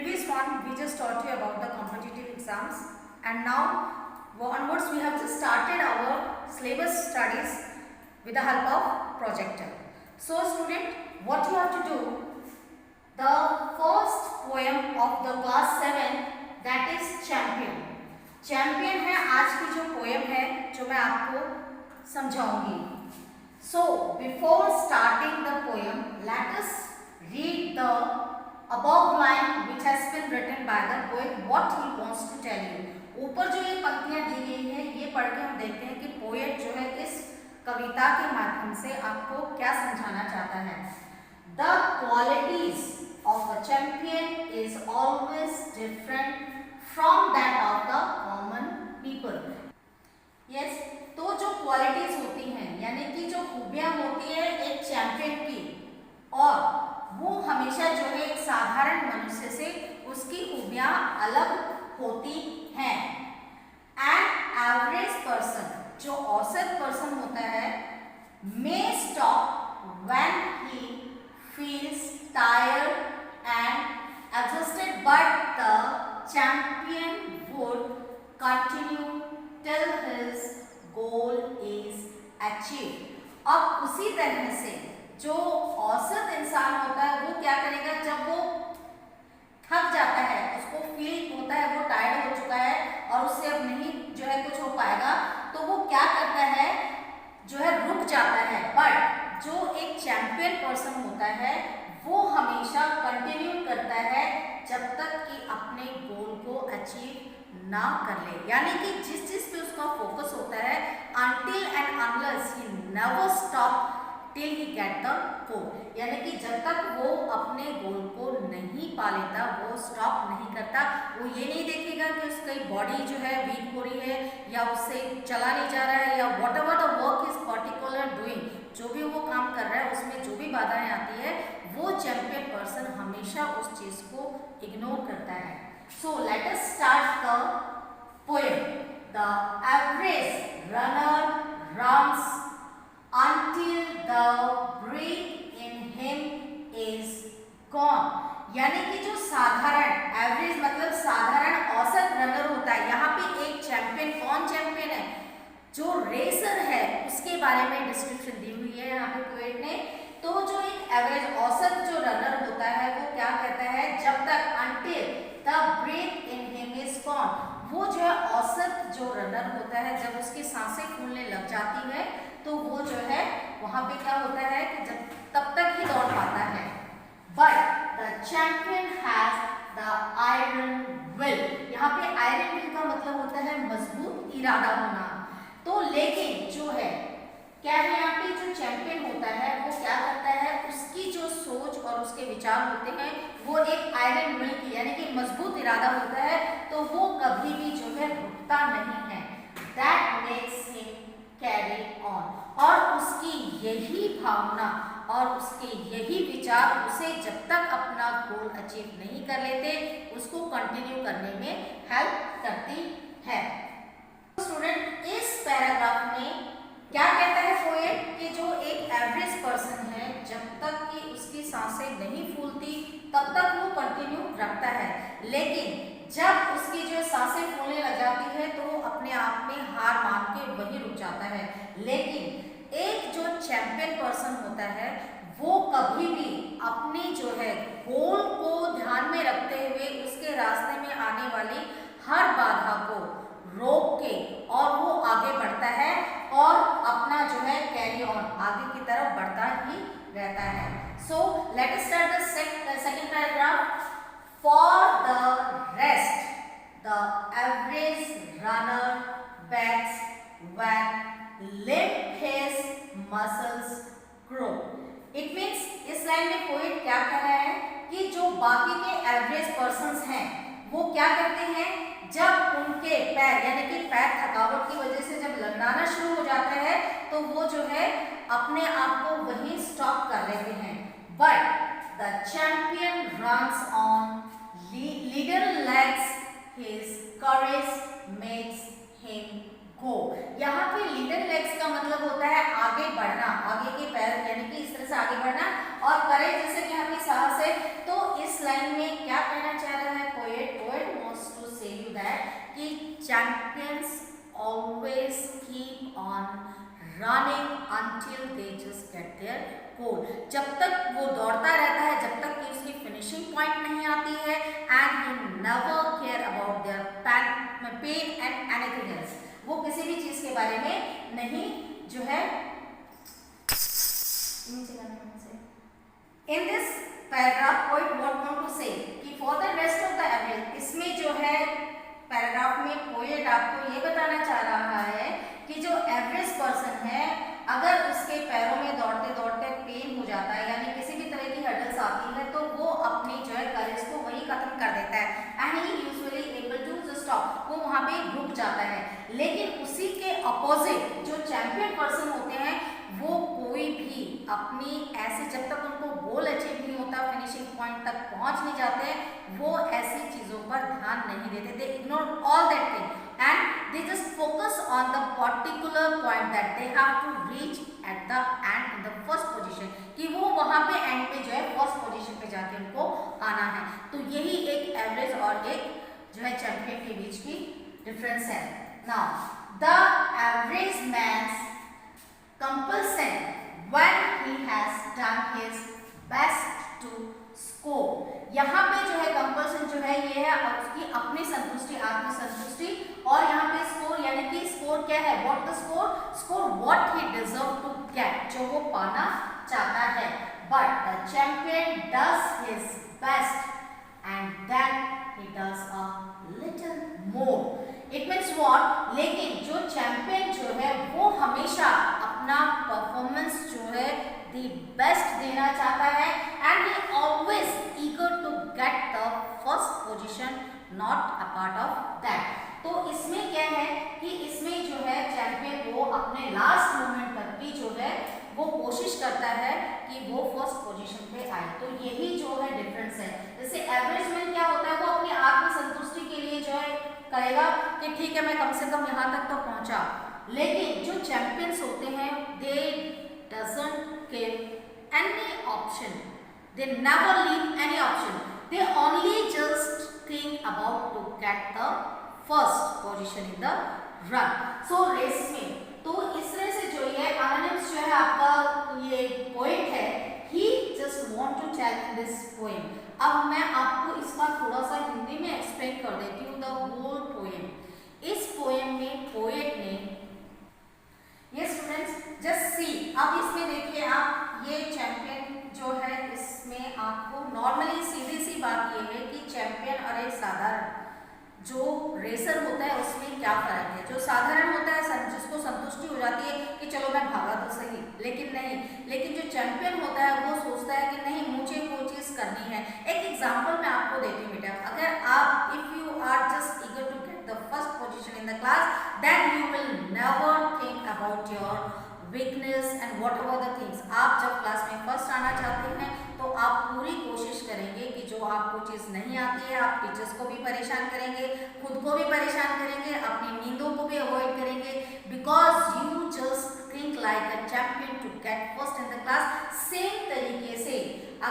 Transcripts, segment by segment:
previous one we just taught you about the competitive exams, and now onwards we have just started our syllabus studies with the help of projector. So student, what you have to do, the first poem of the class 7, that is champion. Champion है आज की जो poem है जो मैं आपको समझाऊंगी. So before starting the poem, let us read the above line which has been written by the poet, what he wants to tell you. ऊपर जो ये पंक्तियां दी गई है ये पढ़ के हम देखते हैं कि पोएट जो है इस कविता के माध्यम से आपको क्या समझाना चाहता है. The qualities of a champion is always different from that of the common people. Yes, तो जो क्वालिटीज होती हैं यानी कि जो खूबियां होती है एक चैंपियन की, और वो हमेशा जो है एक साधारण मनुष्य से उसकी खूबियां अलग होती हैं. एन एवरेज पर्सन, जो औसत पर्सन होता है, may stop when he feels tired and exhausted, but the champion would continue till his goal is achieved. अब उसी तरह से जो औसत इंसान होता है वो क्या करेगा, जब वो थक जाता है, उसको फील होता है वो टायर्ड हो चुका है और उससे अब नहीं जो है कुछ हो पाएगा, तो वो क्या करता है, जो है रुक जाता है. बट जो एक चैंपियन पर्सन होता है वो हमेशा कंटिन्यू करता है जब तक कि अपने गोल को अचीव ना कर ले. यानी कि जिस चीज पे उसका फोकस होता है, until and unless he never stop till he get the goal. यानी कि जब तक वो अपने गोल को नहीं पा लेता, वो स्टॉप नहीं करता. वो ये नहीं देखेगा कि उसकी बॉडी जो है वीक हो रही है या उससे चला नहीं जा रहा है, या what ever the work is particular doing, जो भी वो काम कर रहा है उसमें जो भी बाधाएं आती है, वो चैंपियन पर्सन हमेशा उस चीज को इग्नोर करता है. So let us start the poem. The average runner runs until the breath in him is gone. यानी कि जो साधारण, एवरेज मतलब साधारण औसत रनर होता है, यहाँ पे एक चैंपियन, कौन चैंपियन है, जो रेसर है, उसके बारे में डिस्क्रिप्शन दी हुई है यहाँ पे पोएट ने. तो जो एक एवरेज औसत जो रनर होता है वो क्या कहता है, जब तक until the breath in him is gone, वो जो है औसत जो रनर होता है जब उसकी सांसें फूलने लग जाती है तो वो जो है वहां पे क्या होता है कि जब तब तक ही दौड़ पाता है. But the champion has the iron will. यहाँ पे आयरन विल का मतलब होता है मजबूत इरादा होना. तो लेकिन जो है क्या है, यहाँ पे जो चैंपियन होता है वो क्या करता है, उसकी जो सोच और उसके विचार होते हैं वो एक आयरन विल की यानी कि मजबूत इरादा होता है, तो वो कभी भी जो है रुकता नहीं है. That makes him carry on. और उसकी यही भावना और उसके यही विचार उसे जब तक अपना गोल अचीव नहीं कर लेते उसको कंटिन्यू करने में हेल्प करती है. स्टूडेंट, इस पैराग्राफ में क्या कहता है पोएट कि जो एक एवरेज पर्सन है जब तक कि उसकी सांसें नहीं फूलती तब तक वो कंटिन्यू रखता है, लेकिन जब उसकी जो सांसें फूलने लग जाती है तो वो अपने आप में हार मान के वहीं रुक जाता है. लेकिन एक जो चैंपियन पर्सन होता है वो कभी भी अपनी जो है गोल को ध्यान में रखते हुए उसके रास्ते में आने वाली हर बाधा को रोक के और वो आगे बढ़ता है और अपना जो है कैरी ऑन आगे की तरफ बढ़ता ही रहता है. So let us start the second paragraph. For the rest, the average runner backs when let his muscles grow. It means इस लाइन में पोएट क्या कह रहा है कि जो बाकी के एवरेज पर्सन्स हैं वो क्या करते हैं, जब उनके पैर यानी कि पैर थकावट की वजह से जब लंगड़ाना शुरू हो जाता है तो वो जो है अपने आप को वहीं स्टॉप कर लेते हैं. But the champion runs on, little legs, his courage makes him go. यहाँ पे little legs का मतलब होता है आगे बढ़ना, आगे के पैर यानी कि इस तरह से आगे बढ़ना, और courage जैसे कि यहाँ पे साहस है. तो इस लाइन में क्या कहना चाह रहा champions always keep on running until they just get their goal. जब तक वो दौड़ता रहता है, जब तक कि उसकी फिनिशिंग पॉइंट नहीं आती है, and he never care about their pain and anything else. वो किसी भी चीज के बारे में नहीं जो है In this paragraph, poet what want to say कि for the rest of the average, इसमें जो है पैराग्राफ में पोएट आपको ये बताना चाह रहा है कि जो एवरेज पर्सन है, अगर उसके पैरों में दौड़ते दौड़ते पेन हो जाता है, यानी किसी भी तरह की हर्डल्स आती है, तो वो अपनी जो है करेज को वही खत्म कर देता है and he usually able to stop, वो वहाँ पे रुक जाता है। लेकिन उसी के अपोजिट जो चैंपियन पर्सन होते हैं, वो कोई भी अपनी ऐसे जब तक उनको गोल अचीव नहीं होता, फिनिशिंग पॉइंट तक पहुंच नहीं जाते, वो ऐसी चीजों पर ध्यान नहीं देते। They ignore all that thing and they just focus on the particular point that they have to reach at the end in the first position, कि वो वहां पे एंड पे जो है फर्स्ट पोजीशन पे जाके उनको आना है। तो यही एक एवरेज और एक जो है चैंपियन के बीच की डिफरेंस है। Now the average man's compulsion when he has done his best to score. यहाँ पे जो है कंपल्सन जो है ये है उसकी अपनी संतुष्टि, आत्मसंतुष्टि, और यहाँ पे स्कोर यानी कि स्कोर क्या है, what the score, score what he deserve to get, जो वो पाना चाहता है। But the champion does his best and then he does a little more. It means what, लेकिन जो चैंपियन जो है वो हमेशा अपना परफॉर्मेंस जो है दी बेस्ट देना चाहता है and he always eager to get the first position, not a part of that. तो इसमें क्या है कि इसमें जो है चैंपियन वो अपने लास्ट मोमेंट तक भी जो है वो कोशिश करता है कि वो फर्स्ट पोजीशन पे आए। तो यही जो है डिफरेंस है। जैसे एवरेज में क्या होता है, वो अपनी आत्मसंतुष्टि के लिए जो है करेगा कि ठीक है मैं कम से कम यहाँ तक तो पहुंचा, लेकिन जो चैंपियंस होते हैं they doesn't give any option, they never leave any option, they only just think about to get the first position in the run. So race में तो इस तरह से जो ये एनोनिम्स जो है आपका ये पोएट है, he just want to tell in this poem. अब मैं आपको इसका थोड़ा सा हिंदी में एक्सप्लेन कर देती हूँ द होल पोएम। इस पोएम में पोएट ने, ये स्टूडेंट्स जस्ट सी, अब इसमें देखिए आप ये चैंपियन जो है इसमें आपको नॉर्मली सीधी सी बात ये है कि चैंपियन और एक साधारण जो रेसर होता है उसमें क्या फर्क है। जो साधारण होता है जिसको संतुष्टि हो जाती है कि चलो मैं भागा तो सही, लेकिन नहीं, लेकिन जो चैंपियन होता है वो सोचता है कि नहीं मुझे वो चीज़ करनी है। एक एग्जांपल मैं आपको देती हूँ बेटा, अगर आप if you are just eager to get the first position in the class, then you will never think about your weakness and whatever the things. आप जब क्लास में फर्स्ट आना चाहते हैं तो आप पूरी कोशिश करेंगे कि जो आपको चीज़ नहीं आती है आप टीचर्स को भी परेशान करेंगे, खुद को भी परेशान करेंगे, अपनी नींदों को भी अवॉइड करेंगे, because you just think like a champion to get first in the class. Same तरीके से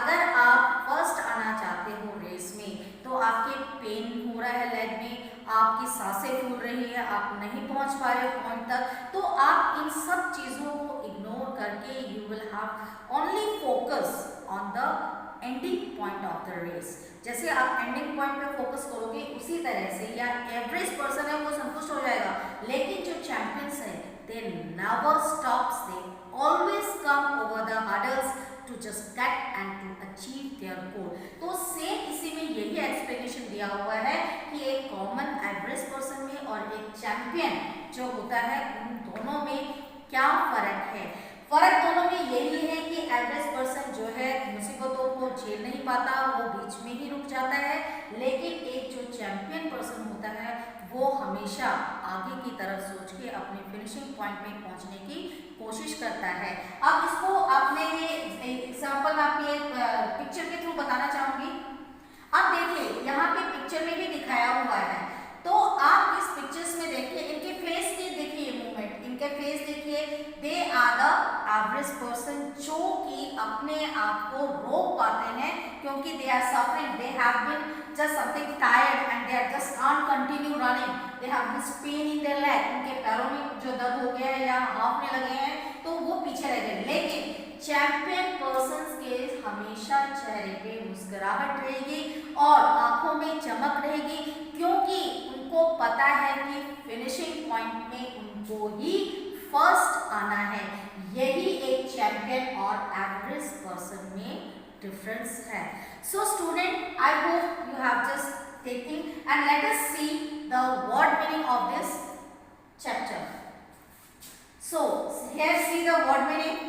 अगर आप फर्स्ट आना चाहते हो रेस में तो आपके पेन हो रहा है लेग में, आपकी सांसें फूल रही है, आप नहीं पहुंच पा रहे हो पॉइंट तक, तो आप इन सब चीज़ों को इग्नोर करके you will have only focus on the ending point of the race. जैसे आप एंडिंग पॉइंट पे फोकस करोगे उसी तरह से या एवरेज पर्सन है वो संतुष्ट हो जाएगा, लेकिन जो चैंपियंस है they never stops, they always come over the hurdles to just get and to achieve their goal. तो सेम इसी में यही एक्सप्लेनेशन दिया हुआ है कि एक कॉमन एवरेज पर्सन में और एक चैंपियन जो होता है उन दोनों में क्या फर्क है। फर्क दोनों में यही है कि एवरेज पर्सन जो है मुसीबतों को झेल नहीं पाता, वो बीच में ही रुक जाता है, लेकिन एक जो चैंपियन पर्सन होता है वो हमेशा आगे की तरफ सोच के अपने फिनिशिंग पॉइंट में पहुंचने की कोशिश करता है। अब इसको आपने ये एग्जांपल मैं आपको एक पिक्चर के थ्रू बताना चाहूंगी। अब देखिए यहाँ पे पिक्चर में भी दिखाया हुआ है, तो आप इस पिक्चर्स में देखिए इनके फेस की देखिए मूवमेंट, इनके फेस देखिए, they are the average person जो कि अपने आप को रोक पाते हैं क्योंकि they are suffering, they have been just something tired and they are just can't continue running, they have this pain in their leg, उनके पैरों में जो दर्द हो गया है या हांफने लगे हैं तो वो पीछे रह गए। लेकिन चैंपियन पर्सन्स के हमेशा चेहरे पे मुस्कुराहट रहेगी और आंखों में चमक रहेगी क्योंकि उनको पता है कि फिनिशिंग पॉइंट में उनको ही फर्स्ट आना है। यही एक चैंपियन और एवरेज पर्सन में डिफरेंस है। सो student, I hope you have just taking and let us see the word meaning of this chapter. So here see the word meaning.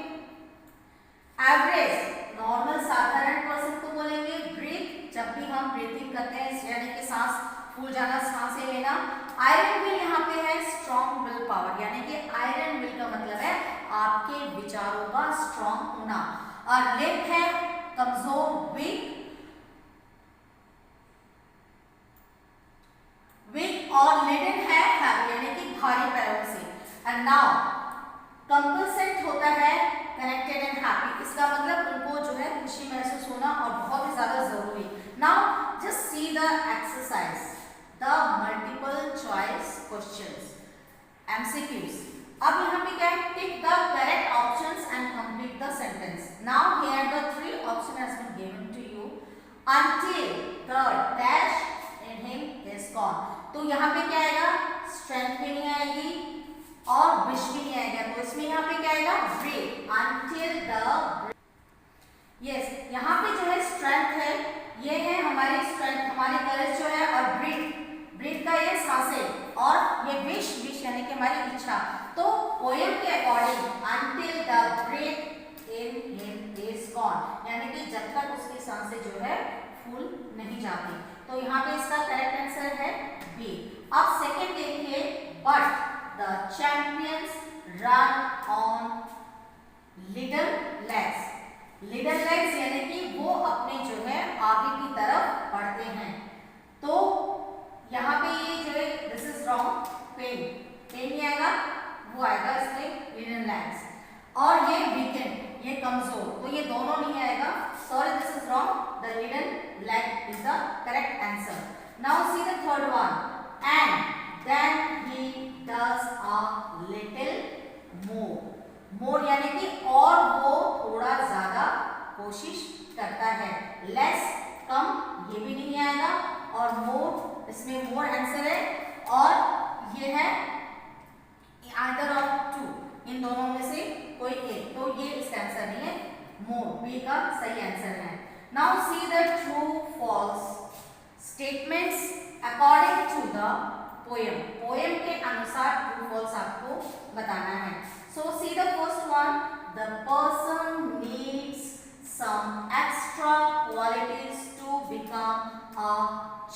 Average, normal साधारण पर्सन को बोलेंगे। ब्रीथ, जब भी हम breathing करते हैं यानी कि सांस फूल जाना, सांसें लेना। आयरन विल यहाँ पे है स्ट्रॉन्ग विल पावर, यानी कि आयरन विल का मतलब है आपके विचारों का स्ट्रॉन्ग होना। और लिप है कमजोर, वीक, और लिडन है हैवी यानी कि भारी पैरों से। एंड नाउ कंपलसेंट होता है कनेक्टेड एंड हैप्पी, इसका मतलब उनको जो है खुशी महसूस होना और बहुत ही ज्यादा जरूरी। Now just see the exercise, the multiple choice questions, MCQs। अब यहाँ पे क्या है, tick the correct options and complete the sentence. Now here the 3 option has been given to you. until the dash in him is gone, तो यहाँ पे क्या आएगा, स्ट्रेंथ भी नहीं आएगी और विश भी नहीं आएगा, तो इसमें यहाँ पे क्या आएगा, ब्रेक, until the, यस, यहाँ पे जो है स्ट्रेंथ है, ये है हमारी स्ट्रेंथ, हमारी करेज जो है, और ब्रीथ, ब्रीथ का ये सांसें, और ये विश, विश यानी कि हमारी इच्छा। तो पोएम के according until the breath in him is gone, यानी कि जब तक उसकी सांसें जो है फूल नहीं जाती, तो यहाँ पे इसका करेक्ट आंसर है बी। अब सेकंड देखिए, but the champions run on little legs, little legs यानी कि वो अपने जो है आगे की तरफ बढ़ते हैं। तो यहाँ पे ये जो है this is wrong, pain, pain नहीं आएगा, वो आएगा इसमें little legs, और ये वीकेंड, ये कमजोर, तो ये दोनों नहीं आएगा, sorry this is wrong, the little leg is the correct answer. Now see the third one, and then he does a little more, more यानी कि और वो थोड़ा ज्यादा कोशिश करता है, less कम, ये भी नहीं आएगा, और more, इसमें more आंसर है, और ये है either of two, इन दोनों में से कोई एक, तो ये इसका आंसर नहीं है, more, बी का सही आंसर है। Now see the true false statements according to the poem, poem के अनुसार true false आपको बताना है। So see the first one, the person needs some extra qualities to become a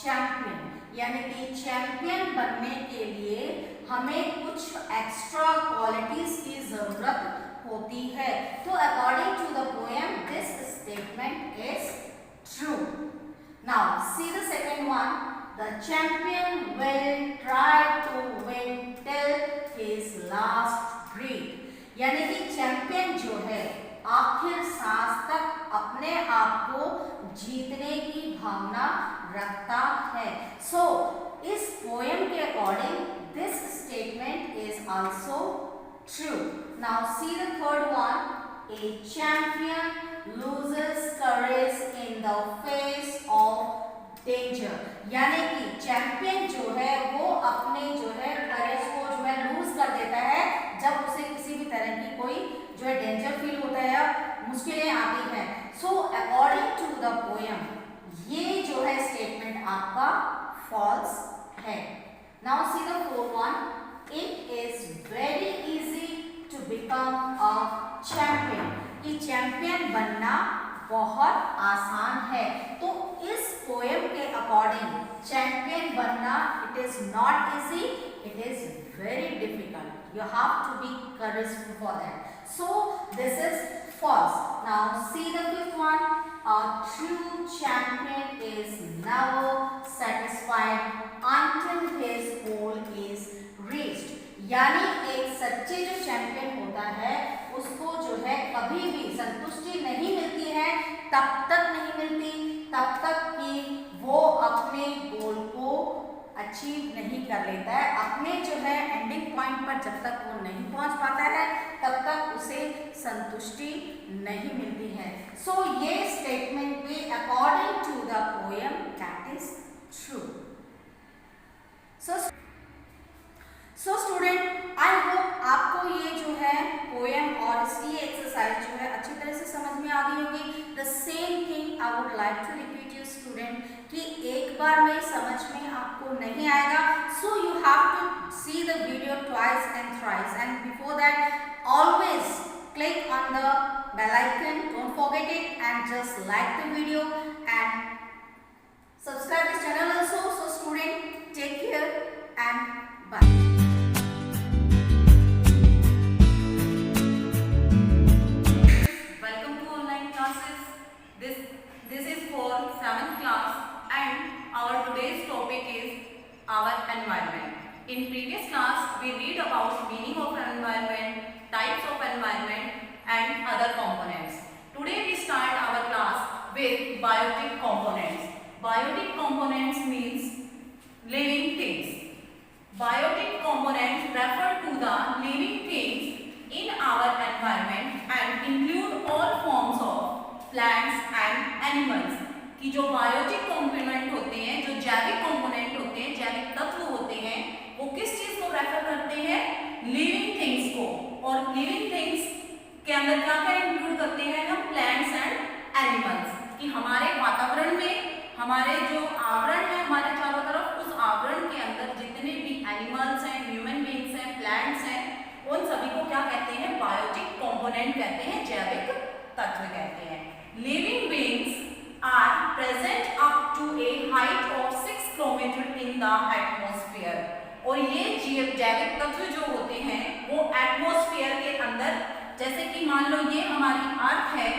champion, यानी कि चैंपियन बनने के लिए हमें कुछ एक्स्ट्रा क्वालिटीज की जरूरत होती है। तो according to the poem this statement is true. Now see the second one, the champion will try to win till his last breath, यानी कि चैंपियन जो है आखिर सांस तक अपने आप को जीतने की भावना रखता है। सो इस पोएम के according this statement is also true. Now see the third one, a champion loses courage in the face of danger, यानी कि चैंपियन जो है वो अपने जो है करेज को जो है लूज कर देता है जब उसे किसी भी तरह की कोई जो है डेंजर फील होता है या मुश्किलें आती है। So according to the poem ये जो है स्टेटमेंट आपका फॉल्स है। Now see the fourth one, it is very easy to become a champion, कि चैंपियन बनना बहुत आसान है। तो इस पोएम के अकॉर्डिंग चैंपियन बनना it is not easy, it is very difficult, you have to be courageful for that. So this is false. Now see the fifth one, a true champion is never satisfied until his goal is reached, यानी एक सच्चे जो champion होता है उसको जो है कभी भी संतुष्टि नहीं मिलती है, तब तक नहीं मिलती तब तक कि वो अपने गोल को अचीव नहीं कर लेता है। अपने जो है एंडिंग पॉइंट पर जब तक वो नहीं पहुंच पाता है तब तक उसे संतुष्टि नहीं मिलती है। सो ये स्टेटमेंट भी according to the poem that is true. So student, I hope आपको ये जो है पोएम और इसकी एक्सरसाइज जो है अच्छी तरह से समझ में आ गई होगी। The same thing I would like to repeat you student, कि एक बार में समझ में आपको नहीं आएगा, so you have to see the video twice and thrice, and before that always click on the bell icon, don't forget it, and just like the video and subscribe this channel also. So student, take care and bye. Welcome to online classes. This is for 7th class, and our today's topic is our environment. In previous class we read about meaning of environment, types of environment and other components. Today we start our class with biotic components. Biotic components means living things. Biotic components refer to the living things in our environment and include all forms of plants and animals. कि जो biotic component होते हैं, जो जैविक component होते हैं, जैविक तत्व होते हैं, वो किस चीज को रेफर करते हैं? लिविंग थिंग्स को। और लिविंग थिंग्स के अंदर क्या क्या इंक्लूड करते हैं हम? Plants and animals. कि हमारे वातावरण में हमारे जो आवरण है हमारे चारों तरफ, उस आवरण के अंदर जितने भी एनिमल्स हैं, ह्यूमन बीइंग्स हैं, प्लांट्स हैं, उन सभी को क्या कहते हैं? बायोटिक कंपोनेंट कहते हैं, जैविक तत्व कहते हैं। Living beings are present up to a height of 6 km in the atmosphere। और ये जैविक तत्व जो होते हैं वो एटमॉस्फेयर के अंदर, जैसे कि मान लो ये हमारी अर्थ है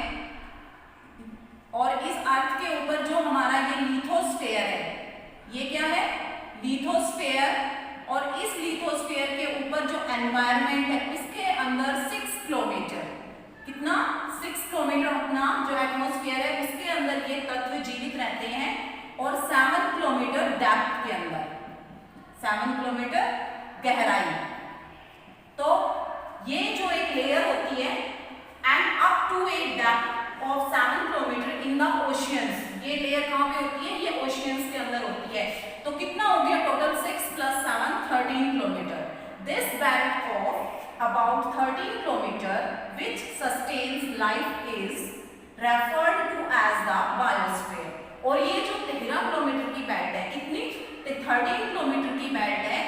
और इस अर्थ के ऊपर जो हमारा ये लिथोस्फेयर है, ये क्या है? लिथोस्फेयर। और इस लिथोस्फेयर के ऊपर जो एनवायरनमेंट है इसके अंदर 6 किलोमीटर, कितना? 6 किलोमीटर अपना जो एटमॉस्फेयर है उसके अंदर ये तत्व जीवित रहते हैं। और 7 किलोमीटर डेप्थ के अंदर, 7 किलोमीटर गहराई। तो ये जो एक लेयर होती है, and up to a depth of 7 kilometre in the oceans. ये लेयर कहाँ पे होती है? ये ओशियंस के अंदर होती है। तो कितना हो गया total? 6 + 7 13 kilometre. This belt of about 13 km which sustains life is referred to as the biosphere। और ये जो 13 किलोमीटर की बेल्ट है, कितनी? 13 किलोमीटर की बेल्ट है,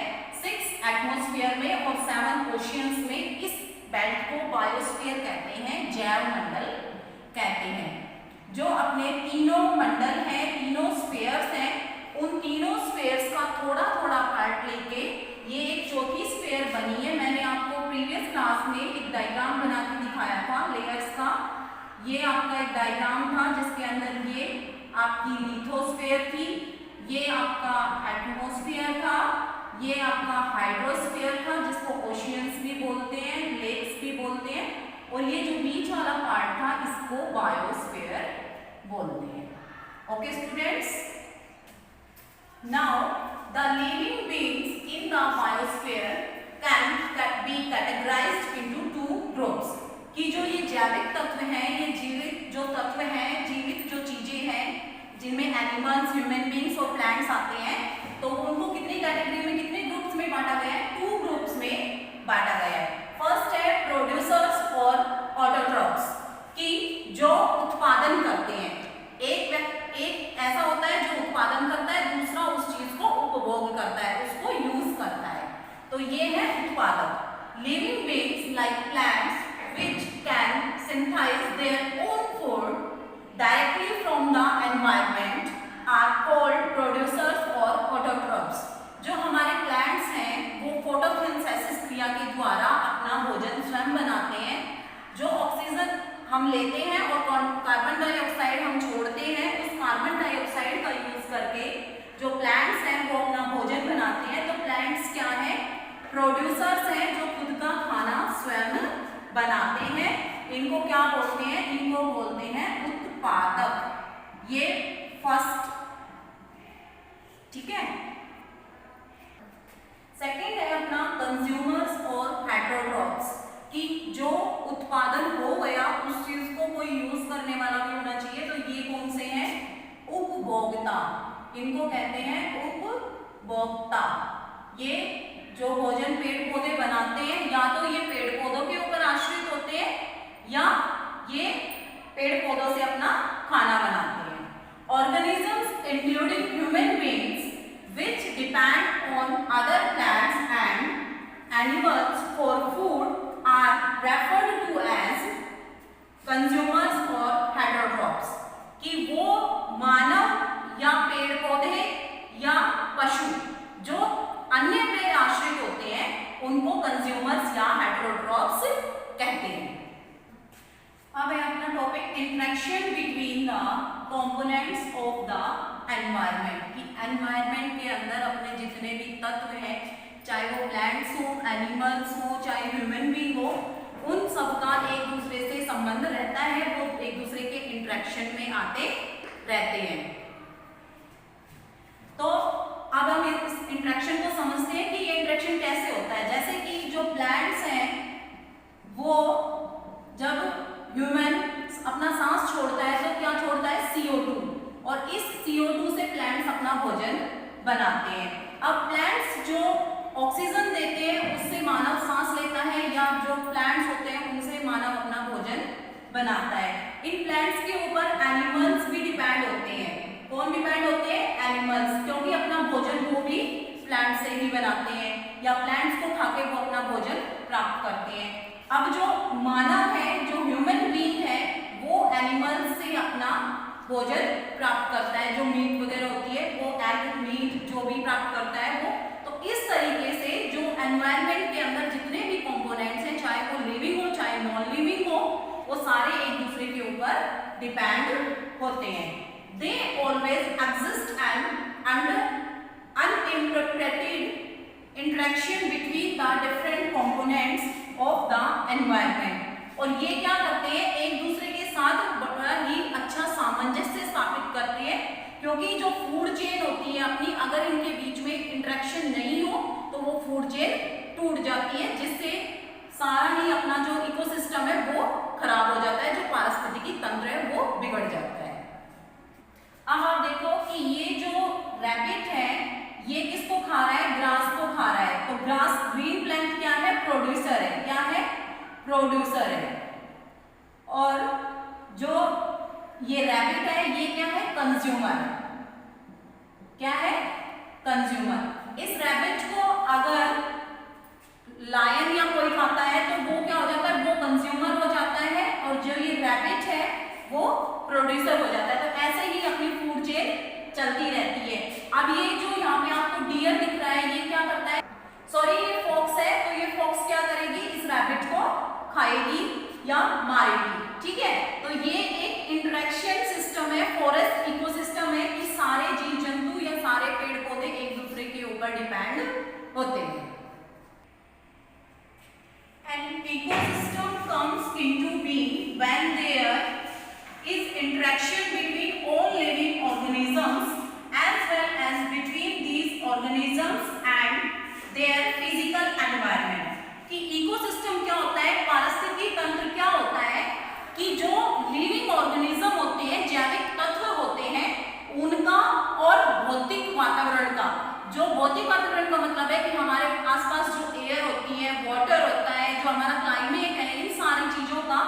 6 एटमॉस्फेयर में और 7 ओशियंस में। इस बेल्ट को बायोस्फीयर कहते हैं, जैव मंडल कहते हैं। जो अपने तीनों मंडल हैं, तीनों स्फीयर्स हैं, उन तीनों स्फीयर्स का थोड़ा थोड़ा पार्ट लेके ये एक चौथी स्फीयर बनी है। मैंने आपको प्रीवियस क्लास में एक डायग्राम बना के दिखाया था लेयर्स का। ये आपका एक डायग्राम था जिसके अंदर ये आपकी लिथोस्फीयर थी, ये आपका एटमॉस्फेयर था, ये आपका हाइड्रोस्फीयर था जिसको ओशियंस भी बोलते हैं, लेक्स भी बोलते हैं, और ये जो बीच वाला पार्ट था इसको बायोस्फीयर बोलते हैं। Okay students, now the living beings in the biosphere can be categorized into 2 groups। कि जो ये जैविक तत्व हैं, ये जीवित जो तत्व हैं, जीवित जो चीजें हैं जिनमें एनिमल्स, ह्यूमन बीइंग्स और प्लांट्स आते हैं, तो उनको कितनी कैटेगरी में, कितने ग्रुप्स में बांटा गया है? 2 ग्रुप्स में बांटा गया है। फर्स्ट है प्रोड्यूसर्स और ऑटोट्रॉप्स, कि जो उत्पादन करते हैं। एक ऐसा होता है जो उत्पादन करता है, दूसरा उस चीज को उपभोग करता है, उसको यूज करता है। तो ये है उत्पादक। Living beings like plants which can synthesize their own food directly from the environment are called producers or autotrophs। जो हमारे प्लांट्स हैं वो फोटोसिंथेसिस क्रिया के द्वारा अपना भोजन स्वयं बनाते हैं। जो ऑक्सीजन हम लेते हैं और कार्बन डाइऑक्साइड हम छोड़ते हैं, उस कार्बन डाइऑक्साइड का यूज करके जो प्लांट्स हैं वो अपना भोजन बनाते हैं। तो प्लांट्स क्या है? प्रोड्यूसर्स हैं, जो खुद का खाना स्वयं बनाते हैं इनको कहते हैं उपभोक्ता। ये जो भोजन पेड़ पौधे बनाते हैं या तो ये पेड़ पौधों के ऊपर आश्रित होते हैं या ये पेड़ पौधों से अपना खाना बनाते हैं। Organisms including human beings which depend on other plants and animals for food are referred to as consumers or heterotrophs। कि वो मानव या पेड़ पौधे या पशु जो अन्य पे आश्रित होते हैं उनको कंज्यूमर्स या हेटेरोट्रॉप्स कहते हैं। अब है अपना topic interaction between the components of the environment. कि एनवायरनमेंट के अंदर अपने जितने भी तत्व हैं, चाहे वो प्लांट्स हो, एनिमल्स हो, चाहे ह्यूमन बीइंग हो, उन सबका एक दूसरे से संबंध रहता है, वो एक दूसरे के इंटरेक्शन में आते रहते हैं। तो अब हम इस इंटरेक्शन को समझते हैं कि ये इंटरेक्शन कैसे होता है। जैसे कि जो प्लांट्स हैं वो जब ह्यूमन अपना सांस छोड़ता है तो क्या छोड़ता है, CO2, और इस CO2 से प्लांट्स अपना भोजन बनाते हैं। अब प्लांट्स जो ऑक्सीजन देते हैं उससे मानव सांस लेता है, या जो प्लांट्स होते हैं उनसे मानव अपना भोजन बनाता है। इन प्लांट्स के ऊपर एनिमल्स भी डिपेंड होते हैं। कौन डिपेंड होते हैं, एनिमल्स, क्योंकि अपना भोजन वो भी प्लांट से ही बनाते हैं या प्लांट्स को खाके वो अपना भोजन प्राप्त करते हैं। अब जो मानव है, जो ह्यूमन बीइंग है, वो एनिमल्स से अपना भोजन प्राप्त करता है। जो मीट वगैरह होती है वो एग मीट जो भी प्राप्त करता है वो। तो इस तरीके से जो एनवायरनमेंट के अंदर जितने भी कंपोनेंट्स हैं, चाहे वो लिविंग हो चाहे नॉन लिविंग हो, वो सारे एक दूसरे के ऊपर डिपेंड होते हैं। They always exist and under uninterpreted interaction between the different components of the environment। और ये क्या करते हैं, एक दूसरे के साथ बड़ा ही अच्छा सामंजस्य स्थापित करते हैं, क्योंकि जो फूड चेन होती है अपनी, अगर इनके बीच में इंटरेक्शन नहीं हो तो वो फूड चेन टूट जाती है, जिससे सारा ही अपना जो इकोसिस्टम है वो खराब हो जाता है, जो पारिस्थितिकी तंत्र है वो बिगड़ जाता है। अब आप देखो कि ये जो रैबिट है ये किसको खा रहा है, ग्रास को खा रहा है। तो ग्रास ग्रीन प्लांट क्या है, प्रोड्यूसर है। क्या है, प्रोड्यूसर है। और जो ये रैबिट है ये क्या है, कंज्यूमर। क्या है, कंज्यूमर। इस रैबिट को अगर लायन या कोई खाता है तो वो क्या हो जाता है, वो कंज्यूमर हो जाता है, और जो ये रैबिट है वो प्रोड्यूसर हो जाता है। तो ऐसे ही अपनी फूड चेन चलती रहती है। अब ये जो यहाँ पे आपको डियर दिख रहा है, ये क्या करता है, सॉरी ये फॉक्स है, तो ये फॉक्स क्या करेगी, इस रैबिट को खाएगी या मारेगी। ठीक है, तो ये एक इंटरेक्शन सिस्टम है, फॉरेस्ट इकोसिस्टम है कि सारे जीव जंतु या सारे पेड़ पौधे एक दूसरे के ऊपर डिपेंड होते हैं। An ecosystem comes into being when there is interaction between all living organisms as well as between these organisms and their physical environment। कि इकोसिस्टम क्या होता है, पारिस्थितिकी तंत्र क्या होता है, कि जो लिविंग ऑर्गेनिज्म होते हैं, जैविक तत्व होते हैं, उनका और भौतिक वातावरण का। जो भौतिक वातावरण का मतलब है कि हमारे आसपास जो एयर होती है, वाटर होता है, जो हमारा क्लाइमेट है, इन सारी चीजों का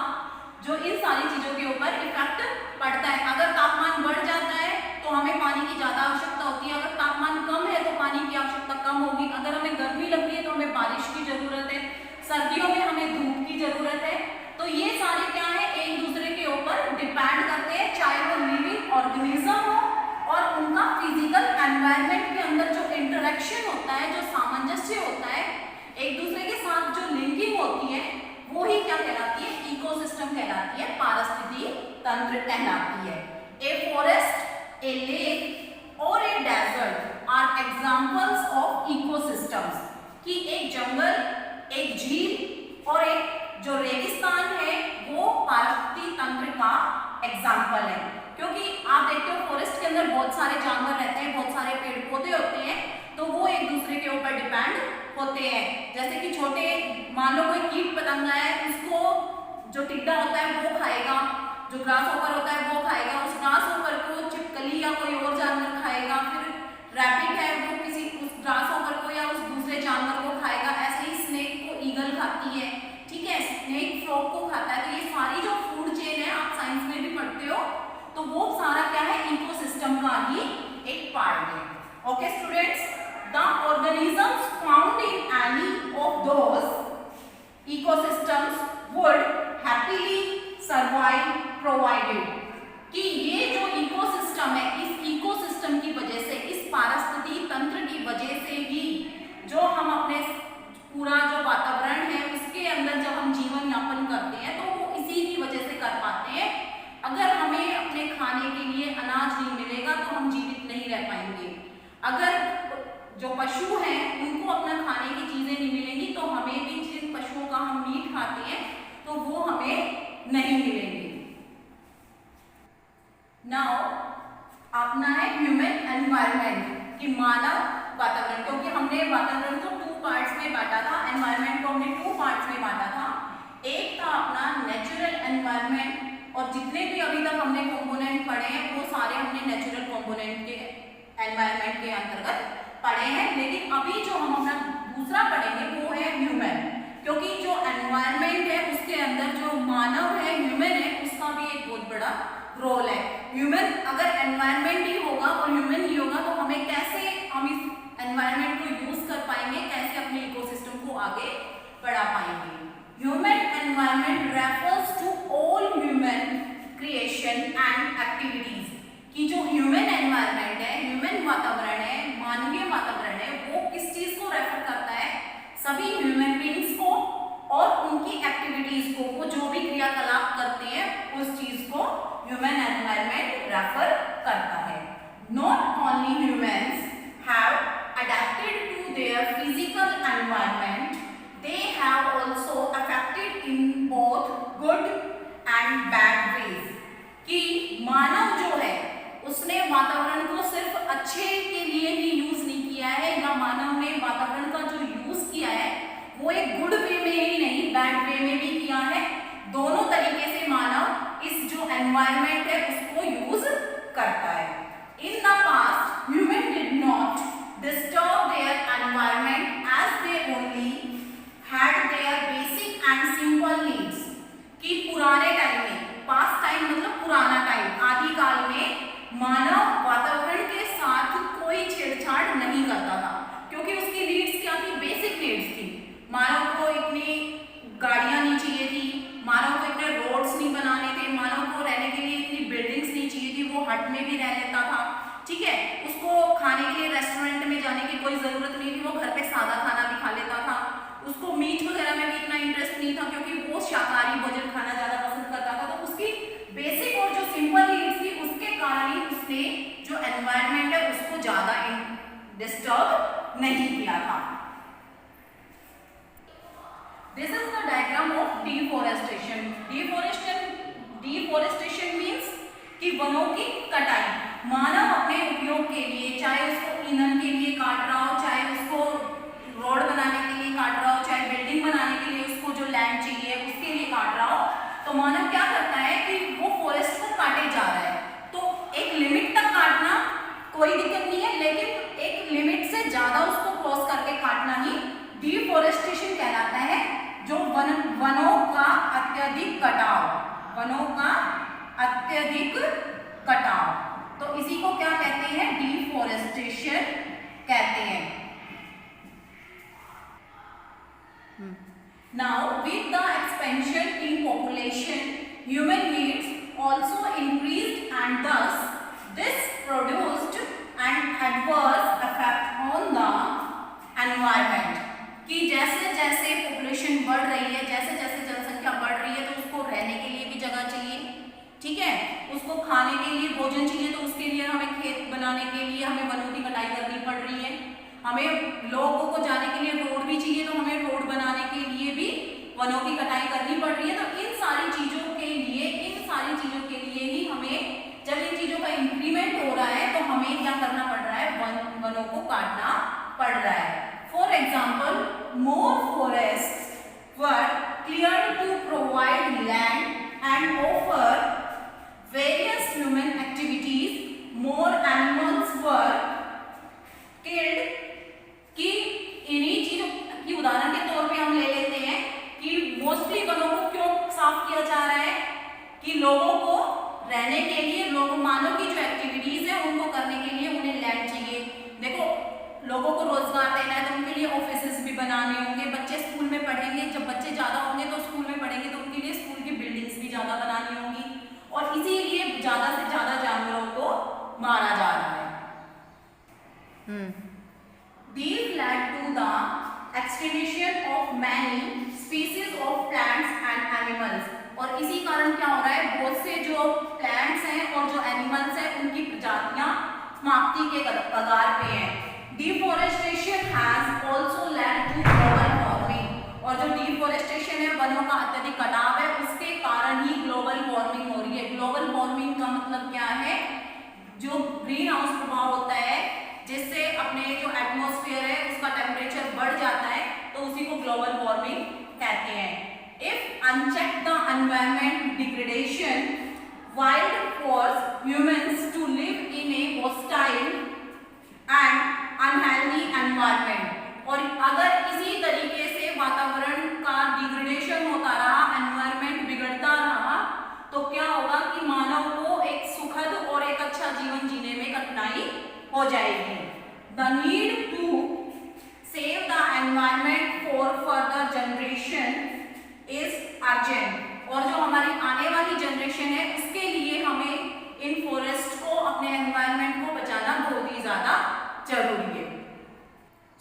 जो इन सारी चीजों के ऊपर इफेक्ट पड़ता है। अगर तापमान बढ़ जाता है तो हमें पानी की ज्यादा आवश्यकता होती है, अगर तापमान कम है तो पानी की आवश्यकता कम होगी, अगर हमें गर्मी लग रही है तो हमें बारिश की जरूरत है, सर्दियों में हमें धूप की जरूरत है। तो ये सारे क्या है, एक दूसरे के ऊपर डिपेंड करते हैं, चाहे वो लिविंग ऑर्गेनिज्म हो और उनका फिजिकल एनवायरनमेंट के अंदर जो इंटरेक्शन होता है, जो सामंजस्य होता है, एक दूसरे के साथ जो लिंकिंग होती है, वो ही क्या कहलाती है, इकोसिस्टम कहलाती है, पारिस्थितिकी तंत्र कहलाती है। ए फॉरेस्ट, ए लेक और a desert are examples of ecosystems. कि एक जंगल, एक झील और एक जो रेगिस्तान है वो पारिस्थितिकी तंत्र का एग्जाम्पल है। क्योंकि आप देखते हो फॉरेस्ट के अंदर बहुत सारे जानवर रहते हैं, बहुत सारे पेड़ पौधे होते हैं, तो वो एक दूसरे के ऊपर डिपेंड होते हैं। जैसे कि छोटे, मान लो कोई कीट पतंगा है, उसको जो टिड्डा होता है वो खाएगा, जो ग्रास होपर होता है वो खाएगा, उस ग्रास होपर को छिपकली या कोई और जानवर खाएगा, फिर Okay students, the organisms found in any of those ecosystems would happily survive provided कि ये जो इकोसिस्टम है, इस इकोसिस्टम की वजह से, इस पारिस्थितिकी तंत्र की वजह से ही जो हम अपने पूरा जो वातावरण है उसके अंदर जब हम जीवन यापन करते हैं तो वो इसी की वजह से कर पाते हैं। अगर हमें अपने खाने के लिए अनाज नहीं मिलेगा तो हम जीवित नहीं रह पाएंगे। अगर जो पशु हैं उनको अपना खाने की चीजें नहीं मिलेंगी तो हमें भी जिन पशुओं का हम मीट खाते हैं तो वो हमें नहीं मिलेंगे। नाउ अपना है ह्यूमन एनवायरनमेंट कि मानव वातावरण, क्योंकि हमने वातावरण को 2 पार्ट्स में बांटा था, एनवायरनमेंट को हमने 2 पार्ट्स में बांटा था। एक था अपना नेचुरल एनवायरनमेंट और जितने भी अभी तक हमने कंपोनेंट पढ़े हैं वो सारे हमने नेचुरल कंपोनेंट के एनवायरनमेंट के अंतर्गत पढ़े हैं। लेकिन अभी जो हम अपना दूसरा पढ़ेंगे वो है ह्यूमन, क्योंकि जो एनवायरनमेंट है उसके अंदर जो मानव है, ह्यूमन है, उसका भी एक बहुत बड़ा रोल है। ह्यूमन अगर एनवायरनमेंट ही होगा और ह्यूमन नहीं होगा तो हमें कैसे हम इस एनवायरनमेंट को यूज कर पाएंगे, कैसे अपने इकोसिस्टम को आगे बढ़ा पाएंगे। Human environment refers to all human creation and activities कि जो ह्यूमन एनवायरनमेंट है, ह्यूमन वातावरण है, मानवीय वातावरण है, वो किस चीज को रेफर करता है? सभी ह्यूमन बीइंग्स को और उनकी एक्टिविटीज को, वो जो भी क्रियाकलाप करते हैं उस चीज को ह्यूमन एनवायरनमेंट रेफर करता है। Not only humans have adapted to their physical environment, they have also affected in both good and bad ways कि मानव जो है उसने वातावरण को सिर्फ अच्छे के लिए ही यूज नहीं किया है, या मानव ने वातावरण का जो यूज किया है वो एक गुड वे में ही नहीं, बैड वे में भी किया है। दोनों तरीके से मानव इस जो एनवायरनमेंट है उसको यूज करता है। In the past human did not disturb their environment as they only had their basic and simple needs कि पुराने टाइम में, पास्ट टाइम मतलब पुराना टाइम, आदि काल में मानव वातावरण के साथ कोई छेड़छाड़ नहीं करता था, क्योंकि उसकी नीड्स क्या थी? बेसिक नीड्स थी। मानव को इतनी गाड़ियां नहीं चाहिए थी, मानव को इतने रोड्स नहीं बनाने थे, मानव को रहने के लिए इतनी बिल्डिंग्स नहीं चाहिए थी, वो हट में भी रह लेता था, ठीक है। उसको खाने के लिए रेस्टोरेंट में जाने की कोई जरूरत नहीं थी, वो घर पे सादा खाना भी खा लेता था। उसको मीट वगैरह में भी इतना इंटरेस्ट नहीं था, क्योंकि वो शाकाहारी भोजन खाना ज्यादा पसंद करता था। तो उसकी बेसिक और जो सिंपल नीड्स थी उसके कारण ही उसने जो एनवायरनमेंट है उसको ज्यादा डिस्टर्ब नहीं किया था। This is the diagram of deforestation. Deforestation means कि वनों की कटाई। मानव अपने उपयोग के लिए, चाहे उसको ईंधन के लिए काट रहा हो, चाहे उसको रोड बनाने के लिए काट रहा हो, चाहे बिल्डिंग बनाने के लिए उसको जो लैंड चाहिए उसके लिए काट रहा हो, तो मानव क्या करता है कि वो फॉरेस्ट को काटे जा रहा है। तो एक लिमिट तक काटना कोई दिक्कत नहीं है, लेकिन एक लिमिट से ज्यादा उसको क्रॉस करके काटना ही डिफॉरेस्टेशन कहलाता है। जो वनों का अत्यधिक कटाव, वनों का अत्यधिक कटाव, तो इसी को क्या कहते हैं? डिफॉरेस्टेशन कहते हैं। Now with the expansion in population, human needs also increased, and thus this produced an adverse effect on the environment कि जैसे जैसे पॉपुलेशन बढ़ रही है, जैसे जैसे जनसंख्या बढ़ रही है, तो उसको रहने के लिए भी जगह चाहिए, ठीक है, उसको खाने के लिए भोजन चाहिए, तो उसके लिए हमें खेत बनाने के लिए हमें वनों की कटाई करनी पड़ रही है। हमें लोगों को जाने के लिए रोड भी चाहिए, तो हमें रोड बनाने के लिए भी वनों की कटाई करनी पड़ रही है। तो इन सारी चीजों के लिए ही हमें, जब इन चीजों का इंक्रीमेंट हो रहा है तो हमें क्या करना पड़ रहा है? वनों को काटना पड़ रहा है। For example, more forests were cleared to provide land and offer various human activities. More animals were killed. कि इन्हीं चीजों की उदाहरण के तौर पे हम ले लेते हैं कि मोस्टली वनों को क्यों साफ किया जा रहा है? कि लोगों को रहने के लिए, लोग मानव की जो एक्टिविटीज है उनको करने के लिए उन्हें लैंड चाहिए। देखो लोगों को रोजगार देना है तो उनके लिए ऑफिसेस भी बनाने होंगे, बच्चे स्कूल में पढ़ेंगे, जब बच्चे ज़्यादा होंगे तो स्कूल में पढ़ेंगे तो उनके लिए स्कूल की बिल्डिंग्स भी ज़्यादा बनानी होंगी, और इसीलिए ज़्यादा से ज़्यादा जानवरों को मारा जा रहा है। These led to the extinction of many species of plants and animals, और इसी कारण क्या हो रहा है, बहुत से जो प्लांट्स हैं और जो एनिमल्स हैं उनकी प्रजातियां समाप्ति के कगार पे हैं। Deforestation has also led to global warming, और जो डिफॉरेस्टेशन है, वनों का अत्यधिक कटाव है, उसके कारण ही ग्लोबल वार्मिंग हो रही है। ग्लोबल वार्मिंग का मतलब क्या है, जो ग्रीन हाउस प्रभाव होता है जिससे अपने जो एटमॉस्फेयर है उसका टेम्परेचर बढ़ जाता है, तो उसी को ग्लोबल वार्मिंग कहते हैं। If unchecked the environment degradation will force humans to live in a hostile and unhealthy environment, और अगर इसी तरीके से वातावरण का डिग्रेडेशन होता रहा, एनवायरमेंट बिगड़ता रहा, तो क्या होगा कि मानव को एक सुखद और एक अच्छा जीवन जीने में कठिनाई हो जाएगी। The need to save the environment for further generation is urgent, और जो हमारी आने वाली जनरेशन है उसके लिए हमें इन फॉरेस्ट को, अपने एनवायरमेंट को बचाना बहुत ही ज्यादा जरूरी है।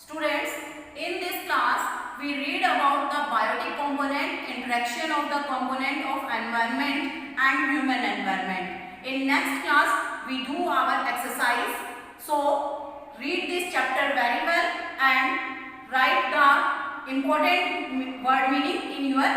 Students, in this class we read about the biotic component, interaction of the component of environment and human environment. In next class we do our exercise, so read this chapter very well and write the important word meaning in your